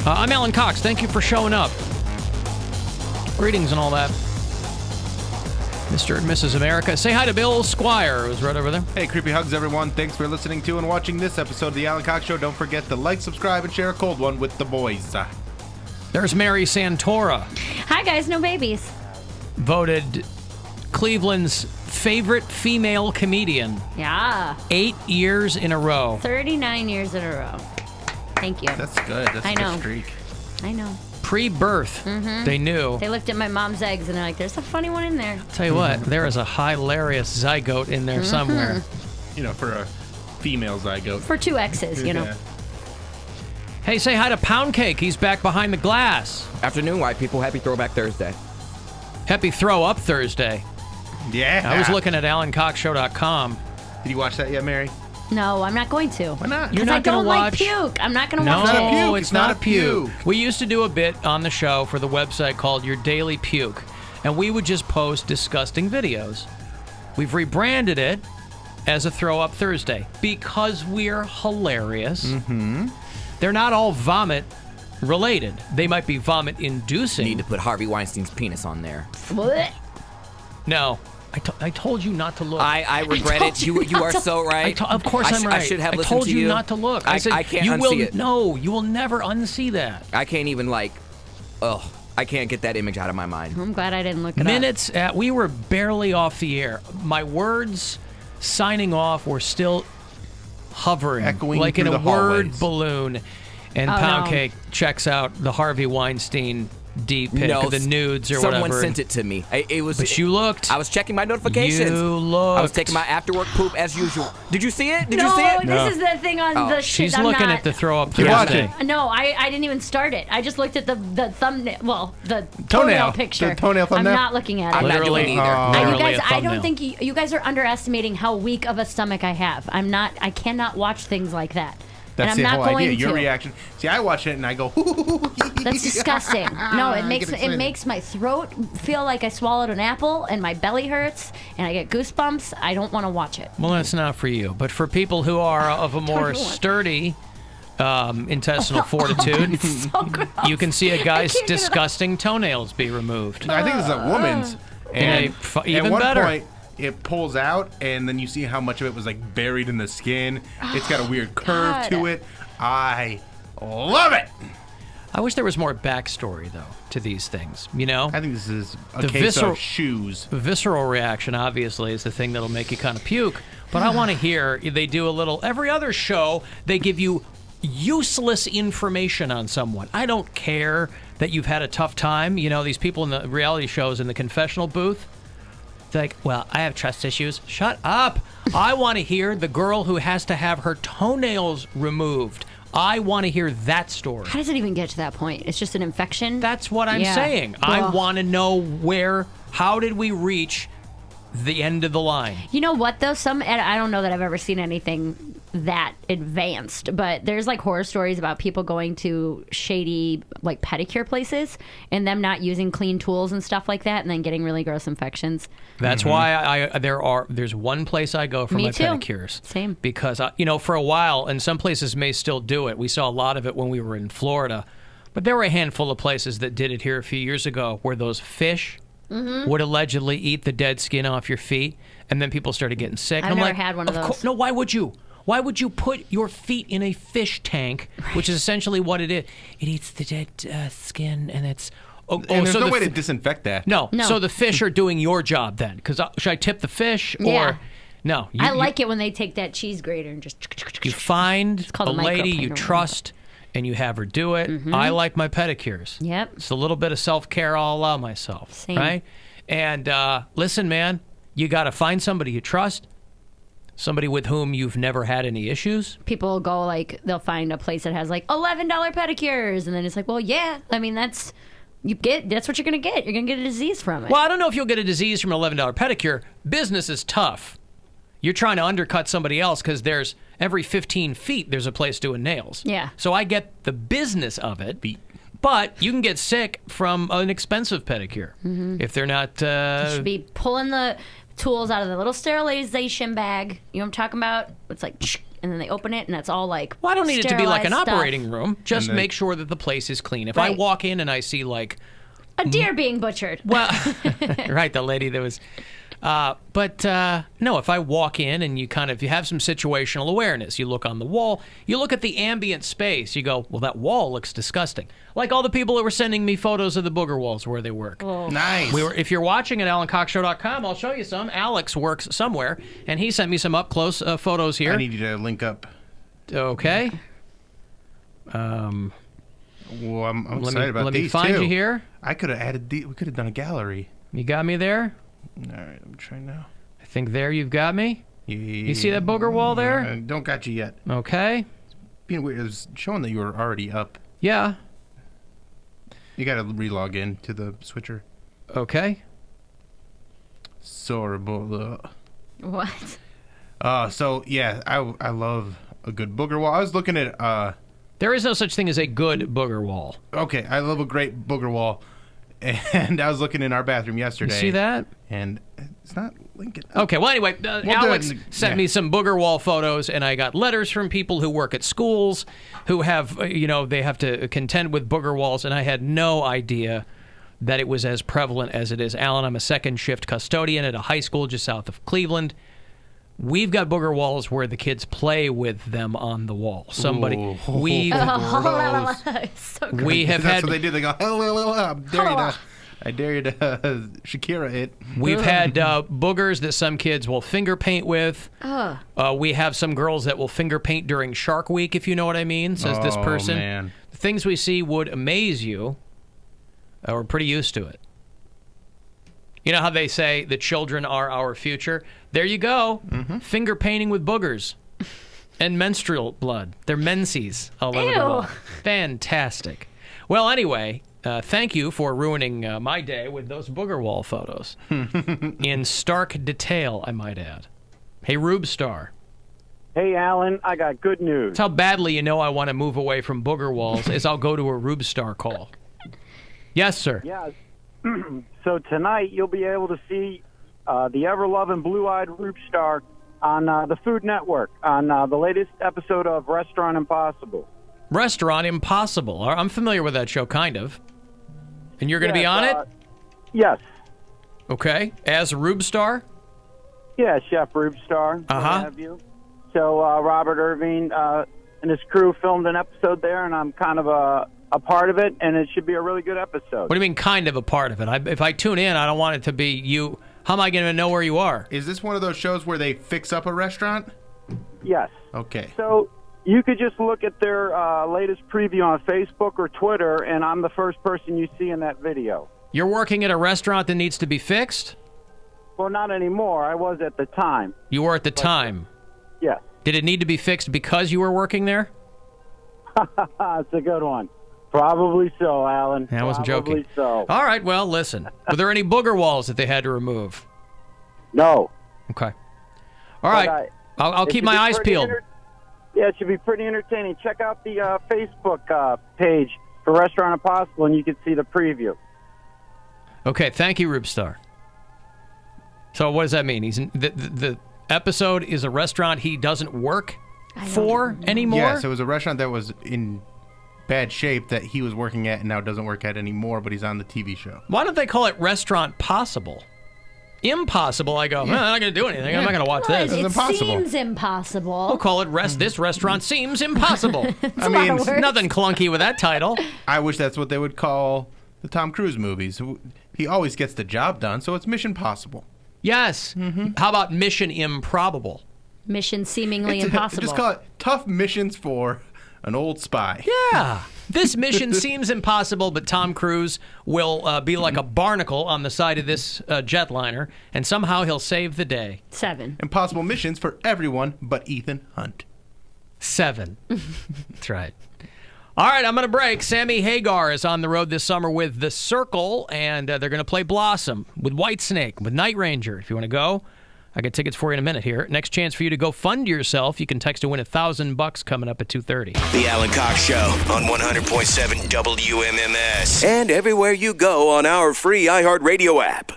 I'm Alan Cox. Thank you for showing up. Greetings and all that. Mr. and Mrs. America. Say hi to Bill Squire, who's right over there. Hey, creepy hugs, everyone. Thanks for listening to and watching this episode of the Alan Cox Show. Don't forget to like, subscribe, and share a cold one with the boys. There's Mary Santora. Hi, guys. No babies. Voted Cleveland's favorite female comedian. Yeah. 8 years in a row. 39 years in a row. Thank you. That's good. That's a good streak. I know. Pre-birth, they knew. They looked at my mom's eggs and they're like, there's a funny one in there. Tell you what, there is a hilarious zygote in there somewhere. You know, for a female zygote. For two X's, you know. Yeah. Hey, say hi to Poundcake. He's back behind the glass. Afternoon, white people. Happy Throwback Thursday. Happy Throw Up Thursday. Yeah. I was looking at AlanCoxShow.com. Did you watch that yet, Mary? No, I'm not going to. Why not? You're Because I not going don't to like watch? puke. I'm not going to watch not a it. puke. No, It's it's not not a a puke. puke. We used to do a bit on the show for the website called Your Daily Puke, and we would just post disgusting videos. We've rebranded it as a Throw Up Thursday because we're hilarious. Mm-hmm. They're not all vomit related. They might be vomit inducing. Need to put Harvey Weinstein's penis on there. What? No. I told you not to look. I regret it. You are so right. Of course I'm right. I should have I listened told to you you. not to look. I said I can't you unsee will. it. No, you will never unsee that. I can't even I can't get that image out of my mind. I'm glad I didn't look it Minutes at we were barely off the air. My words signing off were still hovering, Echoing like in through a the word hallways. balloon. And Oh, no. Poundcake checks out the Harvey Weinstein D pic, No, the nudes or someone whatever. sent it to me. It was. But you looked. I was checking my notifications. You looked. I was taking my after work poop as usual. Did you see it? Did no, you see it? this is the thing on the shit. She's I'm looking not, at the Throw Up Keep Thursday. watching. No, I didn't even start it. I just looked at the thumbnail. Well, the Toenail. toenail picture. The toenail thumbnail? I'm not looking at it. I'm not Literally, doing it either. literally You guys, a I don't thumbnail. think you guys are underestimating how weak of a stomach I have. I cannot watch things like that. That's and the I'm whole not going idea. Your to. reaction. See, I watch it and I go, That's disgusting. No, it makes Get excited. my throat feel like I swallowed an apple, and my belly hurts, and I get goosebumps. I don't want to watch it. Well, that's not for you. But for people who are of a more sturdy intestinal fortitude, So gross. you can see a I guy's can't get it off. disgusting toenails be removed. I think this is a woman's. And even at one better. point, it pulls out, and then you see how much of it was like buried in the skin. It's got a weird curve God. to it. I love it. I wish there was more backstory, though, to these things. You know? I think this is a The case visceral- of shoes. The visceral reaction, obviously, is the thing that'll make you kind of puke. But I want to hear, they do a little, every other show, they give you useless information on someone. I don't care that you've had a tough time. You know, these people in the reality shows in the confessional booth, they're like, well, I have trust issues. Shut up. I want to hear the girl who has to have her toenails removed. I want to hear that story. How does it even get to that point? It's just an infection? That's what I'm Yeah. saying. I Ugh. want to know how did we reach the end of the line? You know what, though? And I don't know that I've ever seen anything that advanced, but there's like horror stories about people going to shady like pedicure places and them not using clean tools and stuff like that, and then getting really gross infections. That's why there's one place I go for Me my too. pedicures. Same. Because for a while, and some places may still do it. We saw a lot of it when we were in Florida, but there were a handful of places that did it here a few years ago, where those fish would allegedly eat the dead skin off your feet, and then people started getting sick. I've And I'm never like, had one of those. No, why would you? Why would you put your feet in a fish tank, which is essentially what it is? It eats the dead skin, and it's... And there's so no the way to disinfect that. No. No. So the fish are doing your job then. Because should I tip the fish or Yeah. no? I like it when they take that cheese grater and just... You find called a a lady you microplaner. trust and you have her do it. I like my pedicures. Yep. It's a little bit of self-care I'll allow myself. Same. Right? And listen, man, you got to find somebody you trust. Somebody with whom you've never had any issues. People go like, they'll find a place that has like $11 pedicures, and then it's like, well, yeah, I mean, that's what you're gonna get. You're gonna get a disease from it. Well, I don't know if you'll get a disease from an $11 pedicure. Business is tough. You're trying to undercut somebody else because there's every 15 feet there's a place doing nails. Yeah. So I get the business of it. But you can get sick from an expensive pedicure if they're not. You should be pulling the tools out of the little sterilization bag. You know what I'm talking about? It's like, and then they open it, and it's all like Well, I don't need it to be like an sterilized stuff. operating room. Just And then- make sure that the place is clean. If I Right. walk in and I see like, A deer being butchered. well, right, the lady that was, no, if I walk in and you have some situational awareness, you look on the wall, you look at the ambient space, you go, well, that wall looks disgusting. Like all the people that were sending me photos of the booger walls where they work. Nice. If you're watching at AlanCoxShow.com, I'll show you some. Alex works somewhere, and he sent me some up close photos here. I need you to link up. Okay. Well, I'm Let excited about me these find too. you here. I could have added we could have done a gallery. You got me there? All right, I'm trying now. I think there you've got me. You You see that booger wall there? Don't got you yet. Okay. Being weird, it was showing that you were already up. Yeah. You got to re-log in to the switcher. Okay. Sorable. What? So yeah, I love a good booger wall. I was looking at There is no such thing as a good booger wall. okay, I love a great booger wall. And I was looking in our bathroom You yesterday. see that? And it's not linking. Okay, well, anyway, Alex do it. sent Yeah. me some booger wall photos, and I got letters from people who work at schools who have, they have to contend with booger walls, and I had no idea that it was as prevalent as it is. Alan, I'm a second shift custodian at a high school just south of Cleveland. We've got booger walls where the kids play with them on the wall. So We gross. have That's had what they do. They go, I dare you to Shakira it. We've had boogers that some kids will finger paint with. We have some girls that will finger paint during Shark Week, if you know what I mean, says this person. Man. The things we see would amaze you. We're pretty used to it. You know how they say the children are our future? There you go. Finger painting with boogers and menstrual blood. They're menses all over the wall. Fantastic. Well, anyway, thank you for ruining my day with those booger wall photos. In stark detail, I might add. Hey, Rube Star. Hey, Alan, I got good news. That's how badly you know I want to move away from booger walls is I'll go to a Rube Star call. Yes, sir. Yeah. So tonight you'll be able to see the ever-loving blue-eyed Rube Star on the Food Network on the latest episode of Restaurant Impossible. Restaurant Impossible. I'm familiar with that show, kind of. And you're going to be on it? Yes. Okay. As Rube Star? Yeah, Chef Rube Star. what have you. So Robert Irving and his crew filmed an episode there, and I'm kind of a part of it, and it should be a really good episode. What do you mean kind of a part of it? If I tune in, I don't want it to be you. How am I going to know where you are? Is this one of those shows where they fix up a restaurant? Yes. Okay. So you could just look at their latest preview on Facebook or Twitter, and I'm the first person you see in that video. You're working at a restaurant that needs to be fixed? Well, not anymore. I was at the time. You were at the time. Yes. Did it need to be fixed because you were working there? That's a good one. Probably so, Alan. I wasn't Probably joking. so. All right, well, listen. Were there any booger walls that they had to remove? No. Okay. All right. I'll it keep should my be eyes pretty peeled. Yeah, it should be pretty entertaining. Check out the Facebook page for Restaurant Impossible, and you can see the preview. Okay, thank you, Rube Star. So what does that mean? The episode is a restaurant he doesn't work for anymore? Yes, it was a restaurant that was in bad shape that he was working at and now doesn't work at anymore, but he's on the TV show. Why don't they call it Restaurant Possible? Impossible, I go, I'm not going to do anything. I'm not going to watch this. It impossible. seems impossible. We'll call it This Restaurant Seems Impossible. It's a lot of words. Nothing clunky with that title. I wish that's what they would call the Tom Cruise movies. He always gets the job done, so it's Mission Possible. Yes. How about Mission Improbable? Mission seemingly impossible. Just call it Tough Missions for an Old Spy. Yeah. This mission seems impossible, but Tom Cruise will be like a barnacle on the side of this jetliner, and somehow he'll save the day. 7. Impossible missions for everyone but Ethan Hunt. 7. That's right. All right, I'm going to break. Sammy Hagar is on the road this summer with The Circle, and they're going to play Blossom with Whitesnake, with Night Ranger. If you want to go, I got tickets for you in a minute here. Next chance for you to go fund yourself. You can text to win $1,000 coming up at 2:30. The Alan Cox Show on 100.7 WMMS. And everywhere you go on our free iHeartRadio app.